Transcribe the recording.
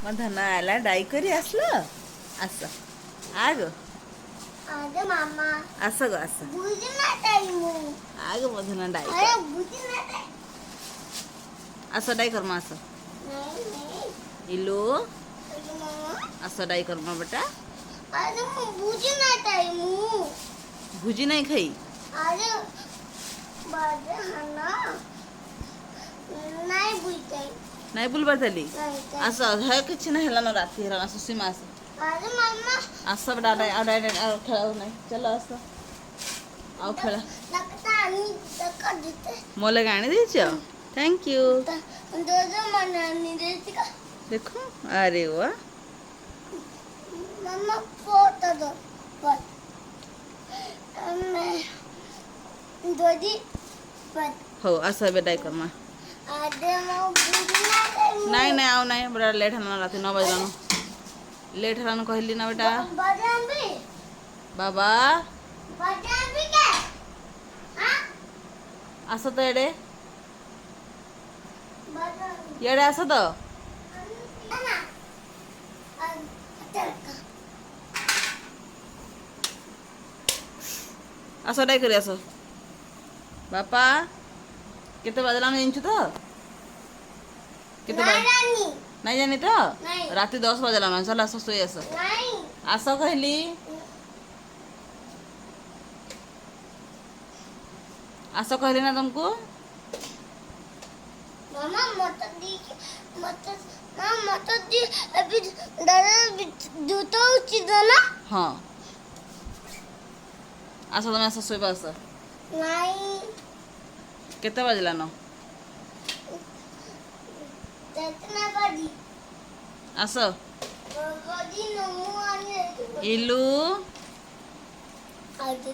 ମୋ ଧନ ଆଇଲା ଡାଇ କରି ଆସିଲ ଆସ ଆଗ आगे मामा ଆସ ଗো ଆସ बुझना चाहिए ଆଗ ମୋ ଧନ ଡାଇ अरे बुझना चाहिए ଆସ ଡାଇ କର୍ମା ଆସ नहीं ଇଲୁ अरे मामा ଆସ ଡାଇ କର୍ମା ବେଟା अरे बुझना चाहिए ଭୁଜି ନାଇଁ ଖାଇ अरे बाजे हना नहीं बुझते ନାଇଁ ବୁଲବାର ତାଲି नहीं ଆସ ହେ କିଛି ନାହିଁ ହେଲାନ ରାତି ହେଲାନ ଆସ ସୀମା ଆସ अरे मामा ଆସ ବେଟା ଆଉ ଖେଳ ନାହିଁ ଚାଲ ଆସ ଆଉ ଖେଳ लगता नहीं तक देते ମୋ ଲାଗି ଆଣି ଦେଇଛ ଥ୍ୟାଙ୍କ ୟୁ दो दो मना नहीं देती का ଦେଖ ଆରେ ୱା मम्मा फोटो दो पर मैं दोदी पर ହଉ ଆସ ଏବେ ଡାଇ କର୍ମା आधे मैं बुझना चाहिए ନାଇଁ ନାଇଁ ଆଉ ନାଇଁ ବେଟା ଲେଟ୍ ହେଲାନ ରାତି 9 ବାଜିଲାନ ଲେଟ୍ ହେଲାନ କହିଲି ନା ବେଟା बदाम भी ବାବା क्या हाँ ଆସ ତ ଏଡ଼େ बदाम ଇଆଡ଼େ ଆସ ତ ना अच्छा ଆସ ଡାଇ କରି ଆସ ବାପା କେତେ ବାଜିଲାନ ଜାଣିଛୁ ତ କେତେ नहीं रानी ନାଇଁ ଜାନି ତ ନାଇଁ। ରାତି 10 ବାଜିଲାନ ଚାଲ ଆସ ଶୋଇ ଆସ नहीं ଆସ କହିଲି ଆସ କହିଲି ନା ତମକୁ मामा मत दी अभी दादा जूता उचित ना ହଁ ଆସ ତମେ ଆସ ଶୋଇବା ଆସ नहीं କେତେ ବାଜିଲାନ कितना बड़ी ଆସ बड़ी नमू आने ଇଲୁ आदि